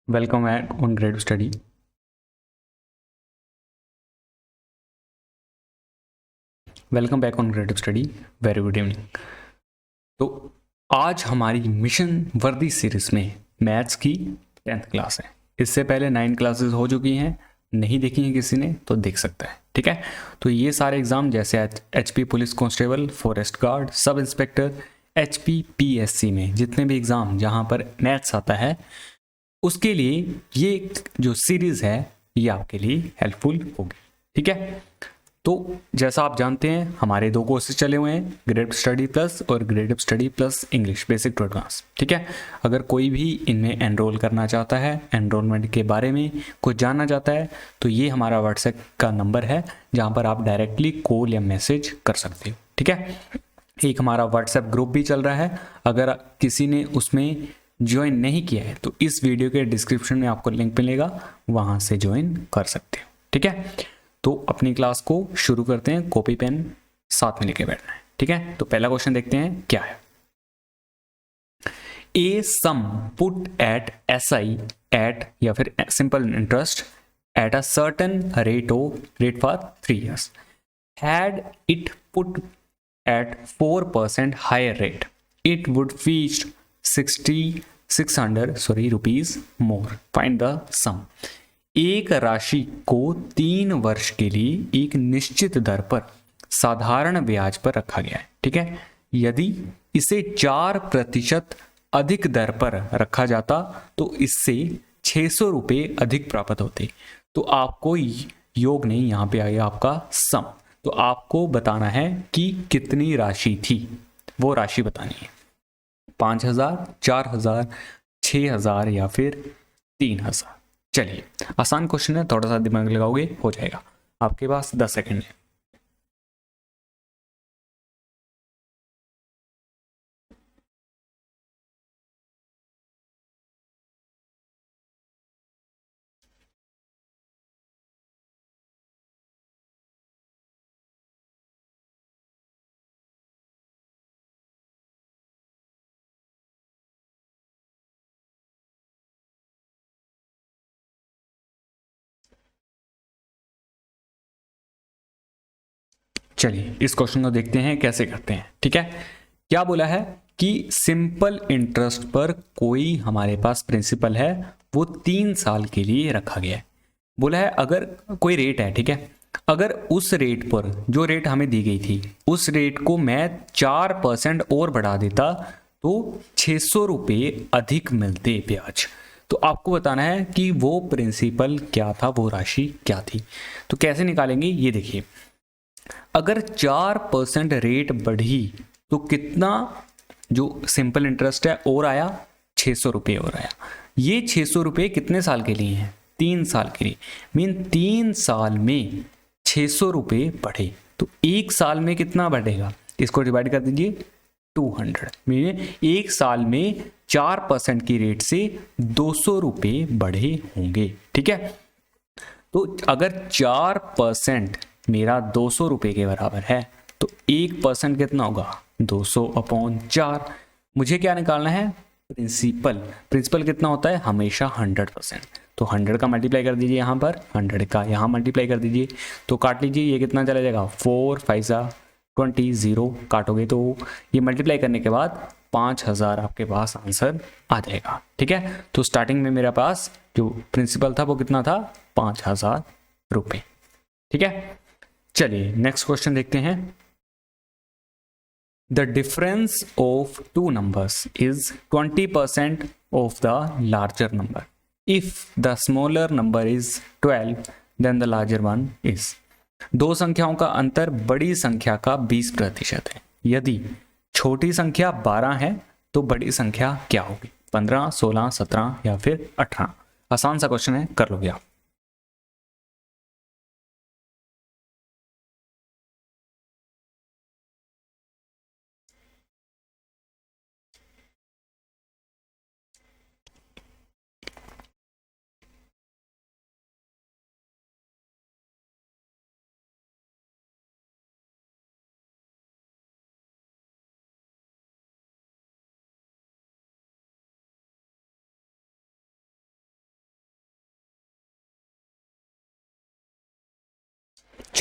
Welcome back on Grade Study. Welcome back on grade study. Very good evening. तो आज हमारी mission वर्दी series में मैथ्स की 10th क्लास है. इससे पहले 9 क्लासेस हो चुकी हैं, नहीं देखी हैं किसी ने तो देख सकता है. ठीक है, तो ये सारे एग्जाम जैसे HP police constable, forest guard, sub inspector, HP PSC में जितने भी एग्जाम जहां पर मैथ्स आता है उसके लिए ये जो सीरीज है ये आपके लिए हेल्पफुल होगी. ठीक है, तो जैसा आप जानते हैं हमारे 2 कोर्सेज चले हुए हैं, ग्रेड स्टडी प्लस और grade study plus English basic to advance. ठीक है, अगर कोई भी इनमें एनरोल करना चाहता है, एनरोलमेंट के बारे में कुछ जानना चाहता है, तो ये हमारा व्हाट्सएप का नंबर है जहां पर आप डायरेक्टली कॉल या मैसेज कर सकते हो. ठीक है, एक हमारा व्हाट्सएप ग्रुप भी चल रहा है. अगर किसी ने उसमें ज्वाइन नहीं किया है तो इस वीडियो के डिस्क्रिप्शन में आपको लिंक मिलेगा, वहां से ज्वाइन कर सकते हो. ठीक है, तो अपनी क्लास को शुरू करते हैं. कॉपी पेन साथ में लेके बैठना है. ठीक है, तो पहला क्वेश्चन देखते हैं क्या है. ए some put at SI eight या फिर simple interest at a certain rate for 3 years. Had it put at 4% higher rate, it would fetch 600 rupees more. Find the sum. एक राशि को 3 वर्ष के लिए एक निश्चित दर पर साधारण ब्याज पर रखा गया है. ठीक है, यदि इसे 4% अधिक दर पर रखा जाता तो इससे 600 रुपये अधिक प्राप्त होते. तो आपको योग नहीं, यहां पे आ गया आपका सम. तो आपको बताना है कि कितनी राशि थी, वो राशि बतानी है. 5,000, 4,000, 6,000 या फिर 3,000. चलिए, आसान क्वेश्चन है, थोड़ा सा दिमाग लगाओगे हो जाएगा. आपके पास 10 सेकंड है. चलिए इस क्वेश्चन को देखते हैं कैसे करते हैं. ठीक है, क्या बोला है कि सिंपल इंटरेस्ट पर कोई हमारे पास प्रिंसिपल है, वो 3 साल के लिए रखा गया है. बोला है अगर कोई रेट है, ठीक है, अगर उस रेट पर जो रेट हमें दी गई थी उस रेट को मैं 4% और बढ़ा देता तो 600 रुपये अधिक मिलते ब्याज. तो आपको बताना है कि वो प्रिंसिपल क्या था, वो राशि क्या थी. तो कैसे निकालेंगे ये देखिए. अगर 4% रेट बढ़ी तो कितना जो सिंपल इंटरेस्ट है और आया, 600 रुपये और आया. ये 600 रुपये कितने साल के लिए हैं, 3 साल के लिए. मीन 3 साल में 600 रुपये बढ़े तो 1 साल में कितना बढ़ेगा, इसको डिवाइड कर दीजिए 200. मीन 1 साल में 4% की रेट से 200 रुपये बढ़े होंगे. ठीक है, तो अगर 4% मेरा 200 रुपये के बराबर है तो 1% कितना होगा, 200/4. मुझे क्या निकालना है, प्रिंसिपल. प्रिंसिपल कितना होता है हमेशा 100%. तो 100 का मल्टीप्लाई कर दीजिए, यहाँ पर 100 का यहाँ मल्टीप्लाई कर दीजिए. तो काट लीजिए, ये कितना चला जाएगा, 4 5 20, 0 काटोगे तो ये मल्टीप्लाई करने के बाद 5,000 आपके पास आंसर आ जाएगा. ठीक है, तो स्टार्टिंग में मेरे पास जो प्रिंसिपल था वो कितना था, 5,000 रुपये. ठीक है, चलिए नेक्स्ट क्वेश्चन देखते हैं. The difference of 2 numbers is 20% of the larger number. If the smaller number is 12 then the larger one is. 2 संख्याओं का अंतर बड़ी संख्या का 20% है. यदि छोटी संख्या 12 है तो बड़ी संख्या क्या होगी, 15, 16, 17 या फिर 18. आसान सा क्वेश्चन है, कर लोगे आप.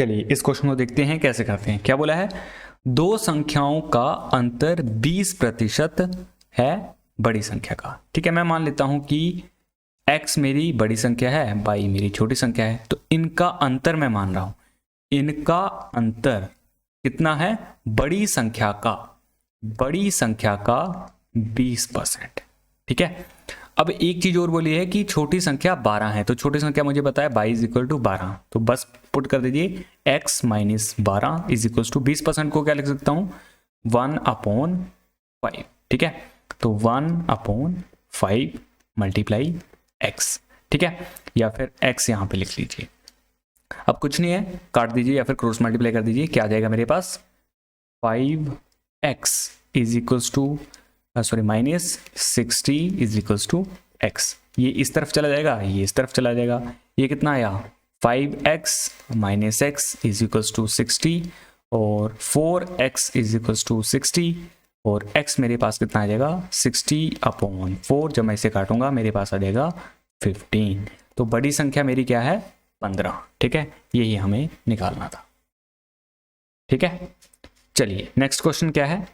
चलिए इस क्वेश्चन को देखते हैं कैसे करते हैं। क्या बोला है, दो संख्याओं का अंतर 20% है बड़ी संख्या का। ठीक है, मैं मान लेता हूं कि x मेरी बड़ी संख्या है, y मेरी छोटी संख्या है, तो इनका अंतर मैं मान रहा हूं, इनका अंतर कितना है, बड़ी संख्या का 20%। ठीक है, अब एक चीज और बोली है कि छोटी संख्या 12 है, तो छोटी संख्या मुझे पता है y इज इक्वल टू 12, तो बस पुट कर दीजिए x minus 12 is equal to 20% को क्या लिख सकता हूं, 1/5। ठीक है, तो 1/5 मल्टीप्लाई x। ठीक है, या फिर x यहां पे लिख लीजिए। अब कुछ नहीं है, काट दीजिए या फिर क्रॉस मल्टीप्लाई कर दीजिए। क्या आ जाएगा मेरे पास, 5x is equals to minus 60 is equals to x। ये इस तरफ चला जाएगा, ये इस तरफ चला जाएगा। ये कितना आया, 5x minus x is equals to 60 और 4x इज इक्वल्स टू 60 और x मेरे पास कितना आ जाएगा, 60/4। जब मैं इसे काटूंगा मेरे पास आ जाएगा 15। तो बड़ी संख्या मेरी क्या है, 15। ठीक है, यही हमें निकालना था। ठीक है, चलिए नेक्स्ट क्वेश्चन क्या है,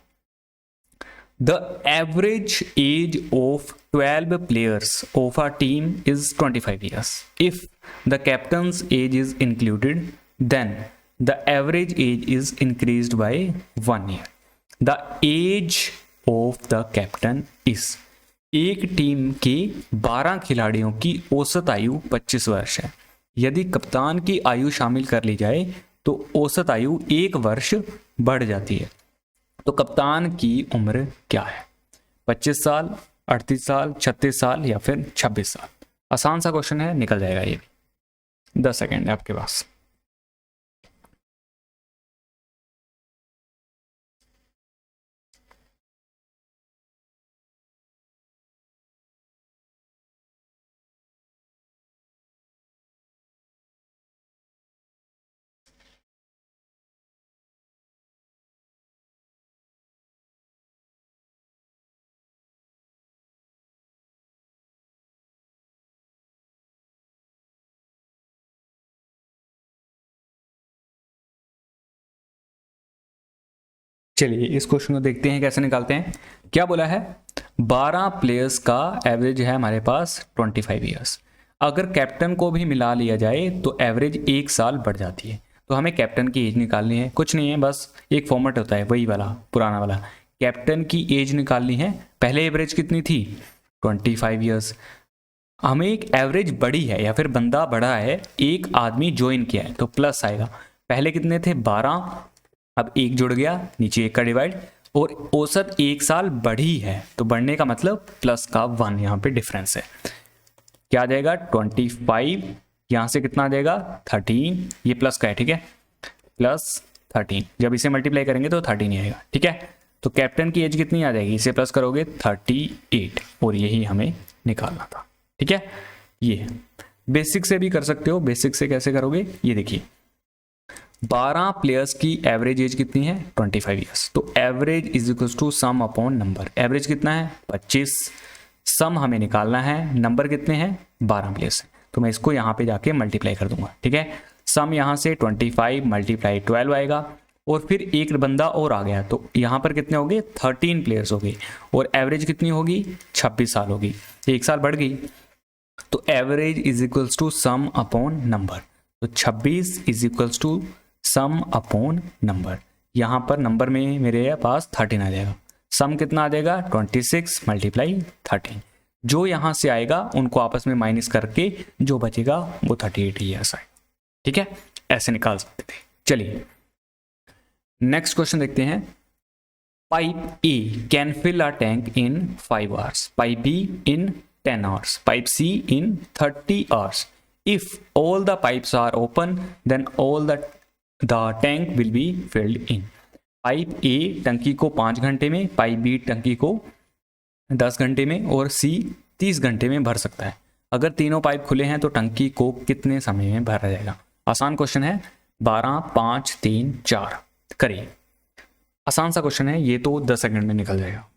the average age of 12 players of a team is 25 years. If the captain's age is included, then the average age is increased by 1 year. The age of the captain is, एक team के 12 खिलाड़ियों की औसत आयु 25 वर्ष है। यदि कप्तान की आयु शामिल कर ली जाए तो औसत आयु 1 वर्ष बढ़ जाती है। तो कप्तान की उम्र क्या है, 25 साल, 38 साल, 36 साल या फिर 26 साल। आसान सा क्वेश्चन है, निकल जाएगा ये भी। 10 सेकेंड है आपके पास। चलिए इस क्वेश्चन को देखते हैं कैसे निकालते हैं। क्या बोला है, 12 प्लेयर्स का एवरेज है हमारे पास 25 ईयर्स। अगर कैप्टन को भी मिला लिया जाए तो एवरेज 1 साल बढ़ जाती है। तो हमें कैप्टन की एज निकालनी है, कुछ नहीं है, बस एक फॉर्मेट होता है वही वाला पुराना वाला। कैप्टन की एज निकालनी है, पहले एवरेज कितनी थी, 25 ईयर्स। हमें एक एवरेज बड़ी है या फिर बंदा बड़ा है, एक आदमी ज्वाइन किया है तो प्लस आएगा। पहले कितने थे, 12, अब एक जुड़ गया, नीचे एक का डिवाइड, और औसत 1 साल बढ़ी है तो बढ़ने का मतलब प्लस का 1 यहाँ पे डिफरेंस है। क्या आ जाएगा, 25, यहाँ से कितना आ जाएगा 13, ये प्लस का है। ठीक है, प्लस 13, जब इसे मल्टीप्लाई करेंगे तो 13 आएगा। ठीक है, तो कैप्टन की एज कितनी आ जाएगी, इसे प्लस करोगे 38, और यही हमें निकालना था। ठीक है, ये बेसिक से भी कर सकते हो। बेसिक से कैसे करोगे, ये देखिए, 12 प्लेयर्स की एवरेज एज कितनी है, 25 ईयर्स। तो average is equal to sum upon number. Average कितना है, 25, सम हमें निकालना है, नंबर कितने हैं, 12 प्लेयर्स। तो मैं इसको यहाँ पे जाके मल्टीप्लाई कर दूंगा। ठीक है, सम यहाँ से 25 मल्टीप्लाई 12 आएगा, और फिर एक बंदा और आ गया तो यहाँ पर कितने हो गए, 13 प्लेयर्स हो गए, और एवरेज कितनी होगी, 26 साल होगी, 1 साल बढ़ गई। तो average is equals to sum upon number. तो 26 is equals to sum upon number. यहां पर नंबर में मेरे पास 13 आ जाएगा, सम कितना आ जाएगा, 26 मल्टीप्लाई 13। जो यहां से आएगा उनको आपस में माइनस करके जो बचेगा वो 38 ईयर्स आएगा। ठीक है, ऐसे निकाल सकते थे। चलिए नेक्स्ट क्वेश्चन देखते हैं। Pipe A can fill a tank in 5 hours, pipe B in 10 hours, pipe C in 30 hours. If all the pipes are open, then all the tank will be filled in. Pipe A टंकी को 5 घंटे में, pipe B टंकी को 10 घंटे में, और C 30 घंटे में भर सकता है। अगर तीनों पाइप खुले हैं तो टंकी को कितने समय में भरा जाएगा। आसान क्वेश्चन है, 12, 5, 3, 4 करिए। आसान सा क्वेश्चन है ये, तो 10 सेकंड में निकल जाएगा।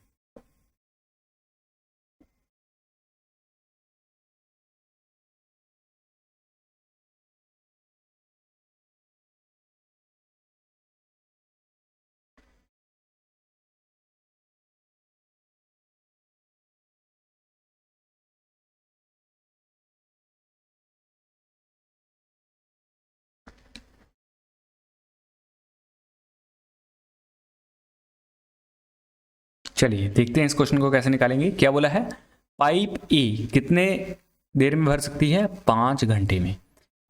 चलिए देखते हैं इस क्वेश्चन को कैसे निकालेंगे। क्या बोला है, पाइप ए कितने देर में भर सकती है, 5 घंटे में,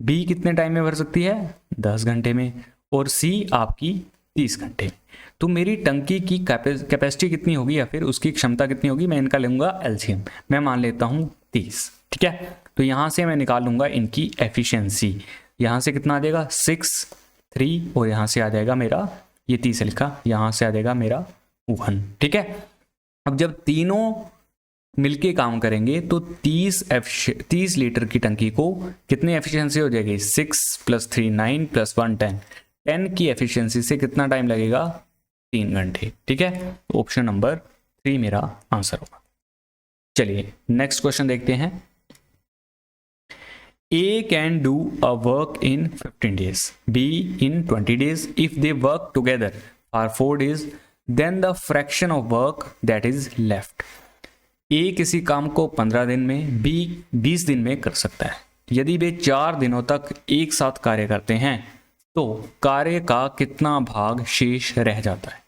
बी कितने टाइम में भर सकती है, 10 घंटे में, और सी आपकी 30 घंटे में। तो मेरी टंकी की कैपेसिटी कितनी होगी या फिर उसकी क्षमता कितनी होगी, मैं इनका लूंगा एलसीएम, मैं मान लेता हूं 30, ठीक है। तो यहां से मैं निकाल लूंगा इनकी एफिशिएंसी, यहां से कितना आ जाएगा 6, 3, और यहां से आ जाएगा मेरा, ये 30 लिखा, यहां से आ जाएगा मेरा 1, ठीक है। अब जब तीनों मिलके काम करेंगे तो 30 लीटर की टंकी को कितनी एफिशिएंसी हो जाएगी, 6 + 3 9 + 1 10 की एफिशिएंसी से कितना टाइम लगेगा, 3 घंटे, ठीक है। ऑप्शन नंबर 3 मेरा आंसर होगा। चलिए नेक्स्ट क्वेश्चन देखते हैं। A can do a work in 15 days, B in 20 days. If they work together for 4 days, then the fraction of work that is left. A किसी काम को 15 दिन में, B 20 दिन में कर सकता है। यदि वे 4 दिनों तक एक साथ कार्य करते हैं तो कार्य का कितना भाग शेष रह जाता है,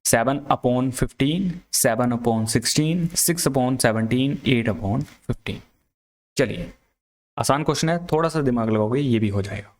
7/15, 7/16, 6/17, 8/15। चलिए आसान क्वेश्चन है, थोड़ा सा दिमाग लगाओगे ये भी हो जाएगा।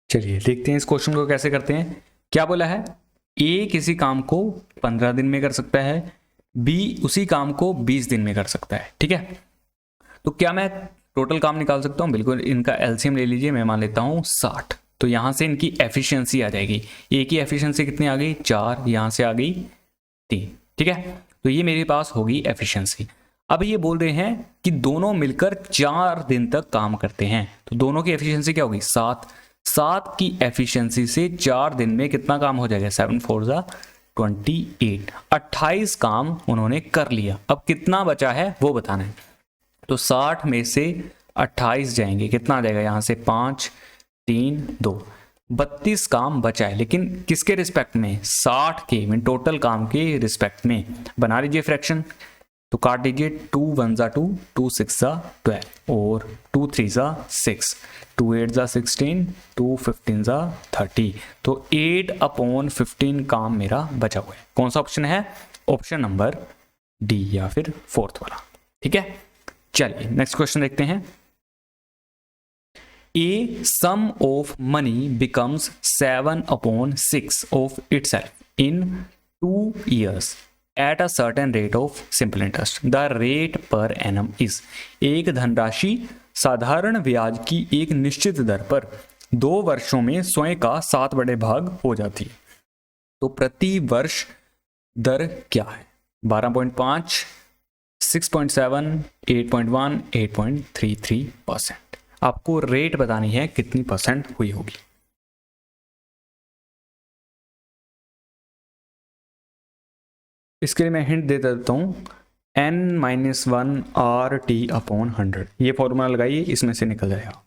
चलिए देखते हैं इस क्वेश्चन को कैसे करते हैं। क्या बोला है, ए किसी काम को 15 दिन में कर सकता है, बी उसी काम को 20 दिन में कर सकता है, ठीक है। तो क्या मैं टोटल काम निकाल सकता हूं, बिल्कुल। इनका एलसीएम ले लीजिए, मैं मान लेता हूं 60। तो यहां से इनकी एफिशिएंसी आ जाएगी, ए की एफिशिएंसी कितनी आ गई, 4, यहां से आ गई 3, ठीक है। तो ये मेरे पास होगी एफिशिएंसी। अब ये बोल रहे हैं कि दोनों मिलकर 4 दिन तक काम करते हैं, तो दोनों की एफिशिएंसी क्या होगी, 7 की एफिशिएंसी से 4 दिन में कितना काम हो जाएगा, 7 4 = 28, 28 काम उन्होंने कर लिया। अब कितना बचा है वो बताना है। तो 60 में से 28 जाएंगे, कितना आ जाएगा, यहां से 5 3 2 32 काम बचा है, लेकिन किसके रिस्पेक्ट में, 60 के में टोटल काम के रिस्पेक्ट में। बना लीजिए फ्रैक्शन, तो काट दीजिए, 2 1 = 2, 2 6 = 12, और 2 3 = 6, 2 8 = 16, 2 15 = 30। तो 8/15 काम मेरा बचा हुआ है। कौन सा ऑप्शन है, ऑप्शन नंबर डी या फिर 4th वाला, ठीक है। चलिए नेक्स्ट क्वेश्चन देखते हैं। A sum of money becomes 7/6 of itself in 2 years at a certain rate of simple interest. The rate per annum is। एक धनराशि साधारण ब्याज की एक निश्चित दर पर 2 वर्षों में स्वयं का 7 भाग हो जाती है। तो प्रति वर्ष दर क्या है, 12.5, 6.7, 8.1, 8.33%। आपको रेट बतानी है कितनी परसेंट हुई होगी। इसके लिए मैं हिंट दे देता हूं, n-1 RT/100, ये फॉर्मूला लगाइए, इसमें से निकल जाएगा।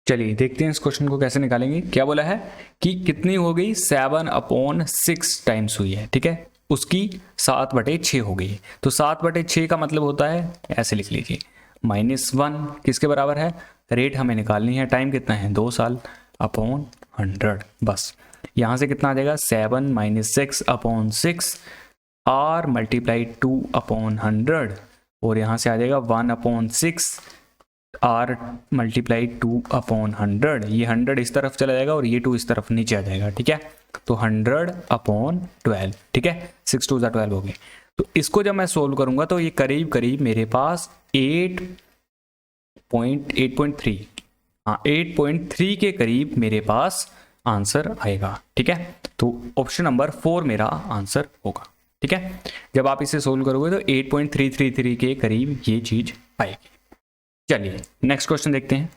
चलिए देखते हैं इस क्वेश्चन को कैसे निकालेंगे। क्या बोला है कि कितनी हो गई, 7/6 टाइम्स हुई है, ठीक है। उसकी 7/6 हो गई। तो 7/6 का मतलब होता है, ऐसे लिख लीजिए, -1 किसके बराबर है, रेट हमें निकालनी है, टाइम कितना है, 2 साल, /100। बस यहाँ से कितना आ जाएगा, 7 - 6/6 R × 2/100, और यहाँ से आ जाएगा 1/6 R × 2/100। ये 100 इस तरफ चला जाएगा और ये 2 इस तरफ नीचे आ जाएगा, ठीक है। तो 100/12, ठीक है, 6 2 = 12 हो गए। तो इसको जब मैं सोल्व करूंगा तो ये करीब करीब मेरे पास 8.3 के करीब मेरे पास आंसर आएगा। ठीक है, तो ऑप्शन नंबर 4 मेरा आंसर होगा। ठीक है, जब आप इसे सोल्व करोगे तो 8.333 के करीब ये चीज आएगी। चलिए नेक्स्ट क्वेश्चन देखते हैं।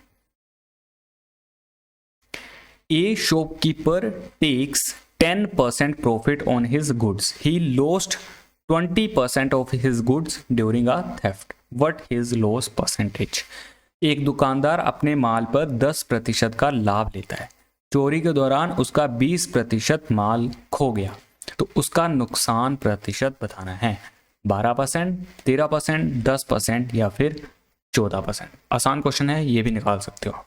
A shopkeeper takes 10% profit on his goods. He lost 20% of his goods during a theft. What his loss percentage? एक दुकानदार अपने माल पर 10% का लाभ लेता है, चोरी के दौरान उसका 20% माल खो गया, तो उसका नुकसान प्रतिशत बताना है। 12%, 13%, 10% या फिर 14%। आसान क्वेश्चन है, ये भी निकाल सकते हो।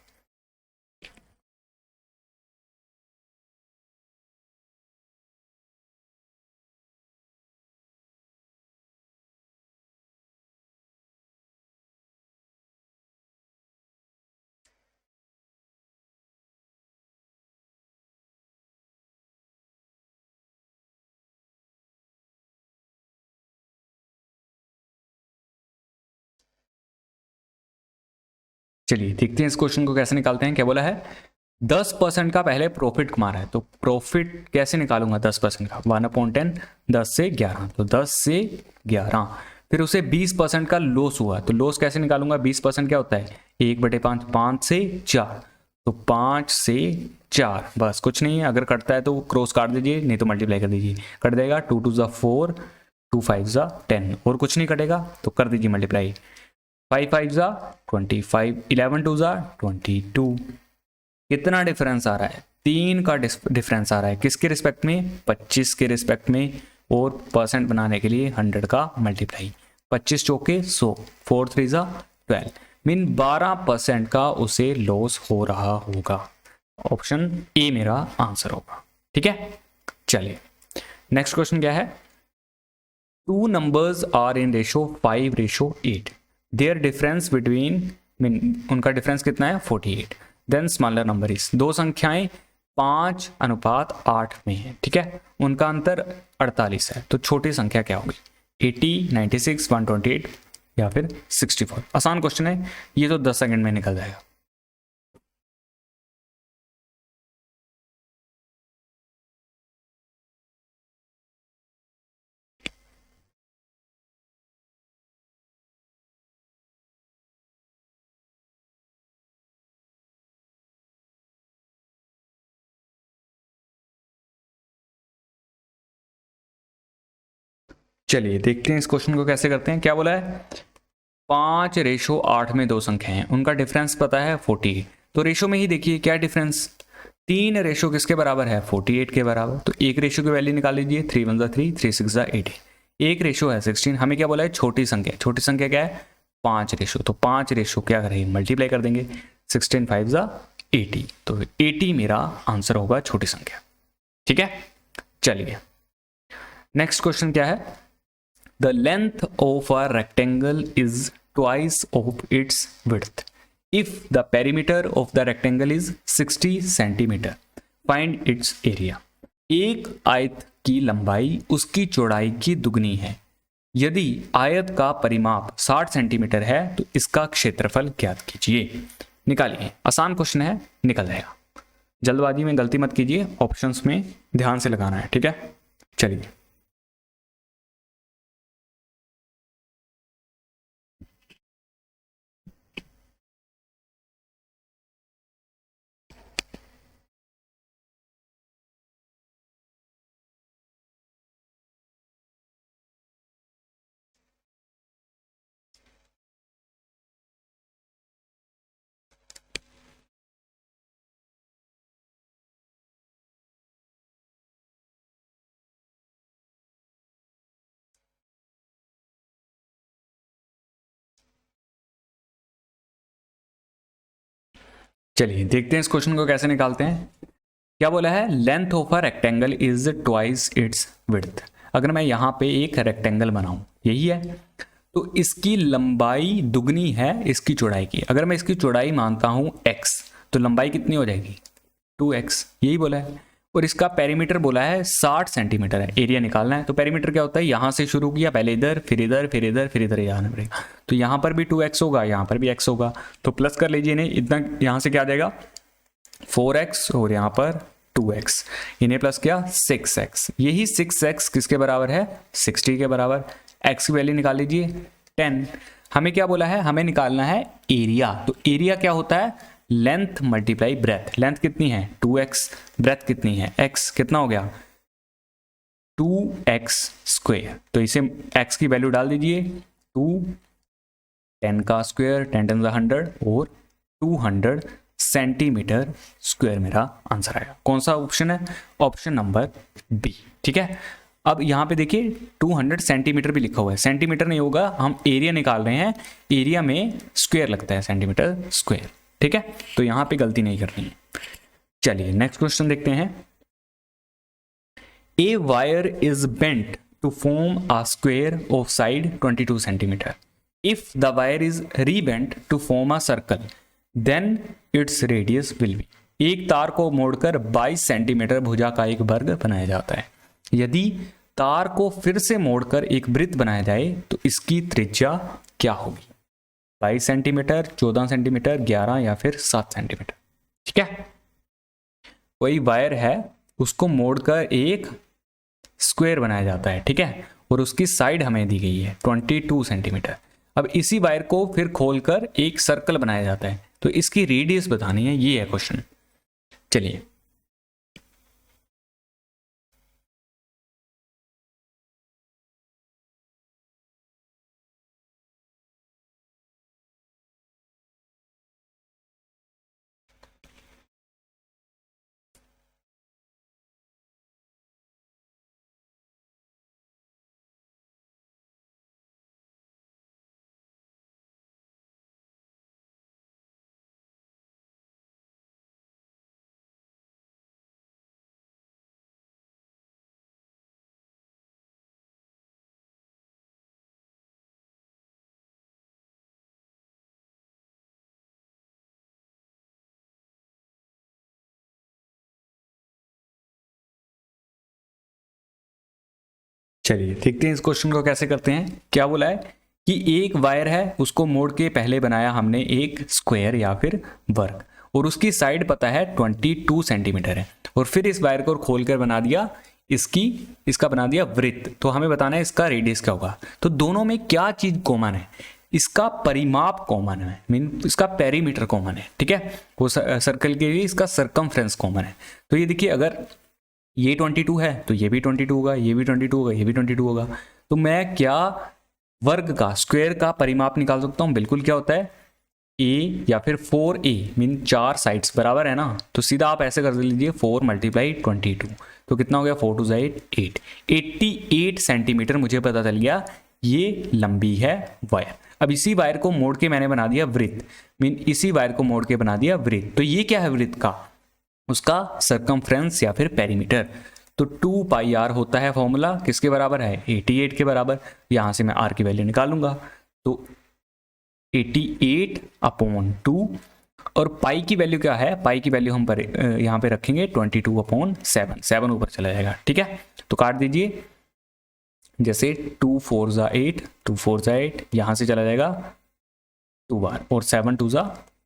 चलिए देखते हैं इस क्वेश्चन को कैसे निकालते हैं। क्या बोला है, 10% का पहले प्रॉफिट कमा रहा है, तो प्रॉफिट कैसे निकालूंगा 10% का, 1/10, 10 से 11, तो 10 से 11। फिर उसे 20% का लॉस हुआ, तो लॉस कैसे निकालूंगा, 20% क्या होता है 1/5, 5 से 4, तो 5 से 4, बस कुछ नहीं है। अगर कटता है तो क्रॉस काट दीजिए, नहीं तो मल्टीप्लाई कर दीजिए, कट जाएगा। 2 2 ज़ा 4, 2 5 ज़ा 10, और कुछ नहीं कटेगा तो कर दीजिए मल्टीप्लाई। 5 5 ज़ा 25, 11 2 ज़ा 22। कितना डिफरेंस आ रहा है, 3 का डिफरेंस आ रहा है। किसके रिस्पेक्ट में, 25 के रिस्पेक्ट में, और परसेंट बनाने के लिए 100 का मल्टीप्लाई। 25 चौके 100, 4 3 ज़ा 12, मीन 12% का उसे लॉस हो रहा होगा। ऑप्शन ए मेरा आंसर होगा। ठीक है, चलिए नेक्स्ट क्वेश्चन क्या है। 2 numbers are in ratio 5:8. Their difference between, उनका डिफरेंस कितना है 48. देन स्मॉलर नंबर इज, दो संख्याएं 5:8 में है। ठीक है, उनका अंतर 48 है, तो छोटी संख्या क्या होगी, 80, 96, 128 या फिर 64। आसान क्वेश्चन है ये, तो 10 सेकंड में निकल जाएगा। चलिए देखते हैं इस क्वेश्चन को कैसे करते हैं। क्या बोला है, 5:8 में दो संख्याएं हैं, उनका डिफरेंस पता है 40, तो रेशो में ही देखिए क्या डिफरेंस, 3 रेशो किसके बराबर है 48 के बराबर, तो एक रेशो की वैल्यू निकाल लीजिए, 3 1 ज़ा 3, 3 6 ज़ा 18, एक रेशो है 16। हमें क्या बोला है, छोटी संख्या, छोटी संख्या क्या है 5 रेशो, तो 5 रेशो क्या करेंगे मल्टीप्लाई कर देंगे, 16 5 ज़ा 80, तो 80 मेरा आंसर होगा छोटी संख्या। ठीक है, चलिए नेक्स्ट क्वेश्चन क्या है। The length of a rectangle is twice of its width. If the perimeter of the rectangle is 60 centimeter, find its area. एक आयत की लंबाई उसकी चौड़ाई की दुगनी है। यदि आयत का परिमाप 60 सेंटीमीटर है तो इसका क्षेत्रफल ज्ञात कीजिए। निकालिए, आसान क्वेश्चन है, निकल जाएगा। जल्दबाजी में गलती मत कीजिए, ऑप्शंस में ध्यान से लगाना है। ठीक है, चलिए चलिए देखते हैं इस क्वेश्चन को कैसे निकालते हैं। क्या बोला है, length of a rectangle is twice its width. अगर मैं यहाँ पे एक रेक्टेंगल बनाऊं, यही है, तो इसकी लंबाई दुगनी है इसकी चौड़ाई की। अगर मैं इसकी चौड़ाई मानता हूं x, तो लंबाई कितनी हो जाएगी 2x, यही बोला है। और इसका पेरीमीटर बोला है 60 सेंटीमीटर है, एरिया निकालना है। तो पेरीमीटर क्या होता है, यहाँ से शुरू किया, पहले इधर, फिर इधर, फिर इधर, फिर इधर जाना पड़ेगा। तो यहाँ पर भी 2x होगा, यहाँ पर भी x होगा, तो प्लस कर लीजिए, नहीं इतना यहाँ से क्या आ जाएगा 4x, और यहाँ पर 2x, इन्हें प्लस किया 6x, यही 6x किसके बराबर है 60 के बराबर। x की वैल्यू निकाल लीजिए 10। हमें क्या बोला है, हमें निकालना है एरिया। तो एरिया क्या होता है, लेंथ मल्टीप्लाई ब्रेथ। लेंथ कितनी है 2x, ब्रेथ कितनी है x, कितना हो गया 2x स्क्वायर। तो इसे x की वैल्यू डाल दीजिए 2, 10 का स्क्वायर, 10 10 100 और 200 सेंटीमीटर स्क्वायर मेरा आंसर आएगा। कौन सा ऑप्शन है, ऑप्शन नंबर बी। ठीक है, अब यहाँ पे देखिए 200 सेंटीमीटर भी लिखा हुआ है, सेंटीमीटर नहीं होगा, हम एरिया निकाल रहे हैं, एरिया में स्क्वायर लगता है, सेंटीमीटर स्क्वायर। ठीक है, तो यहाँ पे गलती नहीं करनी है। चलिए नेक्स्ट क्वेश्चन देखते हैं। A wire is bent to form a square of side 22 centimeter. If the wire is rebent to form a circle, then its radius will be। एक तार को मोड़कर 22 सेंटीमीटर भुजा का एक वर्ग बनाया जाता है। यदि तार को फिर से मोड़कर एक वृत्त बनाया जाए तो इसकी त्रिज्या क्या होगी। 22 सेंटीमीटर, 14 सेंटीमीटर, 11 या फिर 7 सेंटीमीटर। ठीक है, कोई वायर है उसको मोड़कर एक स्क्वायर बनाया जाता है। ठीक है, और उसकी साइड हमें दी गई है 22 सेंटीमीटर। अब इसी वायर को फिर खोलकर एक सर्कल बनाया जाता है, तो इसकी रेडियस बतानी है, ये है क्वेश्चन। चलिए चलिए देखते हैं इस क्वेश्चन को कैसे करते हैं। क्या बोला है कि एक वायर है उसको मोड़ के पहले बनाया हमने एक स्क्वायर या फिर वर्ग, और उसकी साइड पता है 22 सेंटीमीटर है, और फिर इस वायर को खोलकर बना दिया इसका बना दिया वृत्त। तो हमें बताना है इसका रेडियस क्या होगा। तो दोनों में क्या चीज कॉमन है, इसका परिमाप कॉमन है, मीन इसका पेरीमीटर कॉमन है। ठीक है, वो सर्कल के लिए इसका सरकमफ्रेंस कॉमन है। तो ये देखिए, अगर ये 22 है तो ये भी 22 होगा, ये भी 22 होगा, ये भी 22 होगा। तो मैं क्या वर्ग का, स्क्वायर का परिमाप निकाल सकता हूँ। बिल्कुल, क्या होता है a या फिर 4a, मीन 4 साइड्स बराबर है ना, तो सीधा आप ऐसे कर लीजिए 4 मल्टीप्लाई 22, तो कितना हो गया 4 2 8, 88 सेंटीमीटर मुझे पता चल गया ये लंबी है वायर। अब इसी वायर को मोड़ के मैंने बना दिया वृत्त, मीन इसी वायर को मोड़ के बना दिया वृत्त। तो ये क्या है वृत्त का, उसका सरकमफ्रेंस या फिर पेरीमीटर। तो 2 पाई r होता है फॉर्मूला, किसके बराबर है 88 के बराबर। यहां से मैं r की वैल्यू निकालूंगा, तो 88/2, और पाई की वैल्यू क्या है, पाई की वैल्यू हम यहाँ पे रखेंगे 22/7, 7 ऊपर चला जाएगा। ठीक है, तो काट दीजिए, जैसे 2 4 ज़ा 8, 2 4 ज़ा 8, यहाँ से चला जाएगा 2 बार, और 7 2 ज़ा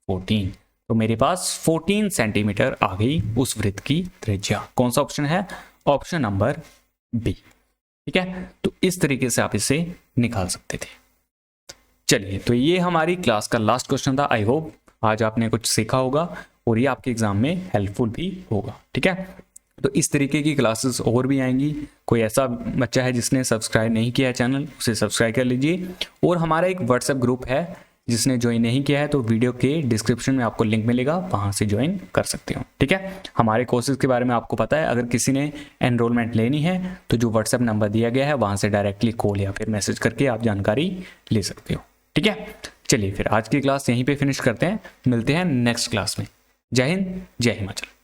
14, तो मेरे पास 14 सेंटीमीटर आ गई उस वृत्त की त्रिज्या। कौन सा ऑप्शन है, ऑप्शन नंबर बी। ठीक है, तो इस तरीके से आप इसे निकाल सकते थे। चलिए, तो ये हमारी क्लास का लास्ट क्वेश्चन था। आई होप आज आपने कुछ सीखा होगा और ये आपके एग्जाम में हेल्पफुल भी होगा। ठीक है, तो इस तरीके की क्लासेस और भी आएंगी। कोई ऐसा बच्चा है जिसने सब्सक्राइब नहीं किया है चैनल, उसे सब्सक्राइब कर लीजिए। और हमारा एक व्हाट्सएप ग्रुप है, जिसने ज्वाइन नहीं किया है तो वीडियो के डिस्क्रिप्शन में आपको लिंक मिलेगा, वहां से ज्वाइन कर सकते हो। ठीक है, हमारे कोर्सेज के बारे में आपको पता है। अगर किसी ने एनरोलमेंट लेनी है तो जो व्हाट्सएप नंबर दिया गया है वहां से डायरेक्टली कॉल या फिर मैसेज करके आप जानकारी ले सकते हो। ठीक है, चलिए फिर आज की क्लास यहीं पे फिनिश करते हैं, मिलते हैं नेक्स्ट क्लास में। जय हिंद, जय हिमाचल।